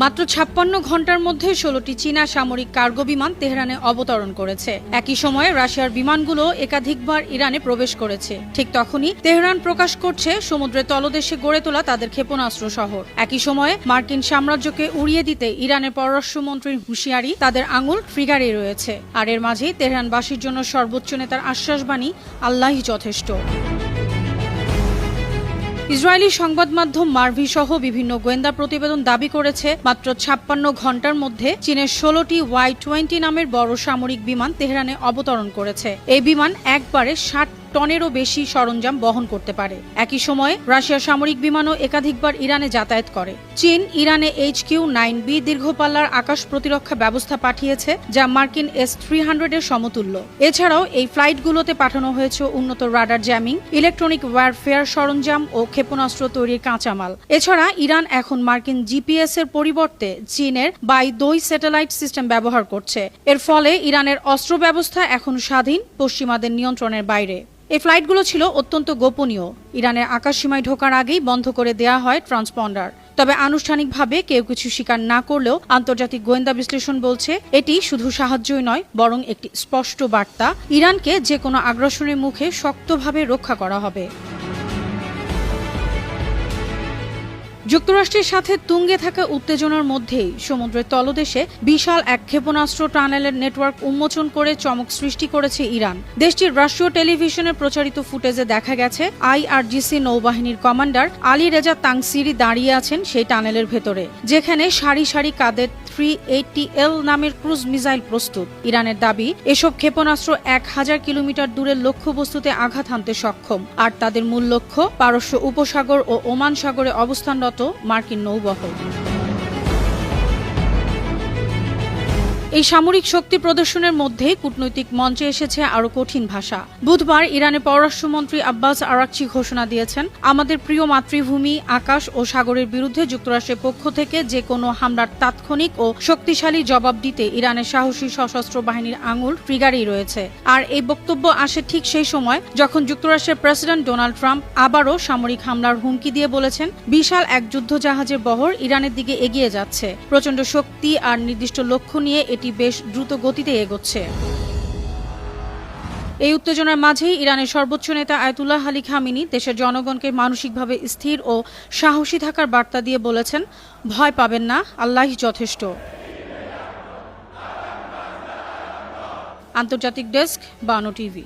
মাত্র ৫৬ ঘন্টার মধ্যে ১৬টি চীনা সামরিক কার্গো বিমান তেহরানে অবতরণ করেছে। একই সময়ে রাশিয়ার বিমানগুলো একাধিকবার ইরানে প্রবেশ করেছে। ঠিক তখনই তেহরান প্রকাশ করছে সমুদ্রের তলদেশে গড়ে তোলা তাদের ক্ষেপণাস্ত্র শহর। একই সময়ে মার্কিন সাম্রাজ্যকে উড়িয়ে দিতে ইরানের পররাষ্ট্রমন্ত্রীর হুঁশিয়ারি, তাদের আঙুল ট্রিগারে রয়েছে। আর এর মাঝেই তেহরানবাসীর জন্য সর্বোচ্চ নেতার আশ্বাসবাণী, আল্লাহই যথেষ্ট। ইসরায়েলি সংবাদ মাধ্যম মার্ভি সহ বিভিন্ন গোয়েন্দা প্রতিবেদন দাবি করেছে, মাত্র ৫৬ ঘন্টার মধ্যে চীনের ১৬টি Y-20 নামের বড় সামরিক বিমান তেহরানে অবতরণ করেছে। এই বিমান একবারে ৬০ টনেরও বেশি সরঞ্জাম বহন করতে পারে। একই সময়ে রাশিয়ার সামরিক বিমানও একাধিকবার ইরানে যাতায়াত করে। চীন ইরানে HQ-9B দীর্ঘপাল্লার আকাশ প্রতিরক্ষা ব্যবস্থা পাঠিয়েছে, যা মার্কিন S-300 এর সমতুল্য। এছাড়াও এই ফ্লাইটগুলোতে পাঠানো হয়েছে উন্নত রাডার জ্যামিং, ইলেকট্রনিক ওয়্যারফেয়ার সরঞ্জাম ও ক্ষেপণাস্ত্র তৈরির কাঁচামাল। এছাড়া ইরান এখন মার্কিন GPS এর পরিবর্তে চীনের বাই-২ স্যাটেলাইট সিস্টেম ব্যবহার করছে। এর ফলে ইরানের অস্ত্র ব্যবস্থা এখন স্বাধীন, পশ্চিমাদের নিয়ন্ত্রণের বাইরে। এই ফ্লাইটগুলো ছিল অত্যন্ত গোপনীয়। ইরানের আকাশসীমায় ঢোকার আগেই বন্ধ করে দেয়া হয় ট্রান্সপন্ডার। তবে আনুষ্ঠানিকভাবে কেউ কিছু স্বীকার না করলেও আন্তর্জাতিক গোয়েন্দা বিশ্লেষণ বলছে, এটি শুধু সাহায্যই নয়, বরং একটি স্পষ্ট বার্তা, ইরানকে যে কোনো আগ্রাসনের মুখে শক্তভাবে রক্ষা করা হবে। যুক্তরাষ্ট্রের সাথে তুঙ্গে থাকা উত্তেজনার মধ্যেই সমুদ্রের তলদেশে বিশাল এক ক্ষেপণাস্ত্র টানেলের নেটওয়ার্ক উন্মোচন করে চমক সৃষ্টি করেছে ইরান। দেশটির রাষ্ট্রীয় টেলিভিশনে প্রচারিত ফুটেজে দেখা গেছে, IRGC নৌবাহিনীর কমান্ডার আলী রেজা তাংসিরি দাঁড়িয়ে আছেন সেই টানেলের ভেতরে, যেখানে সারি সারি কাদের 380L নামের ক্রুজ মিসাইল প্রস্তুত। ইরানের দাবি, এসব ক্ষেপণাস্ত্র ১০০০ কিলোমিটার দূরের লক্ষ্যবস্তুতে আঘাত হানতে সক্ষম, আর তাদের মূল লক্ষ্য পারস্য উপসাগর ও ওমান সাগরে অবস্থানরত মার্কিন নৌবহর। এই সামরিক শক্তি প্রদর্শনের মধ্যে কূটনৈতিক মঞ্চে এসেছে আরও কঠিন ভাষা। বুধবার ইরানের পররাষ্ট্রমন্ত্রী আব্বাস আরাকচি ঘোষণা দিয়েছেন, আমাদের প্রিয় মাতৃভূমি, আকাশ ও সাগরের বিরুদ্ধে যুক্তরাষ্ট্রের পক্ষ থেকে যে কোনো হামলার তাৎক্ষণিক ও শক্তিশালী জবাব দিতে ইরানের সাহসী সশস্ত্র বাহিনীর আঙুল ট্রিগারেই রয়েছে। আর এই বক্তব্য আসে ঠিক সেই সময় যখন যুক্তরাষ্ট্রের প্রেসিডেন্ট ডোনাল্ড ট্রাম্প আবারও সামরিক হামলার হুমকি দিয়ে বলেছেন, বিশাল এক যুদ্ধজাহাজের বহর ইরানের দিকে এগিয়ে যাচ্ছে। প্রচণ্ড শক্তি আর নির্দিষ্ট লক্ষ্য নিয়ে এটি বেশ দ্রুত গতিতে এগোচ্ছে। এই উত্তেজনার মাঝেই ইরানের সর্বোচ্চ নেতা আয়াতুল্লাহ আলী খামেনি দেশের জনগণকে মানসিকভাবে স্থির ও সাহসী থাকার বার্তা দিয়ে বলেছেন, ভয় পাবেন না, আল্লাহই যথেষ্ট। আন্তর্জাতিক ডেস্ক, বানো টিভি।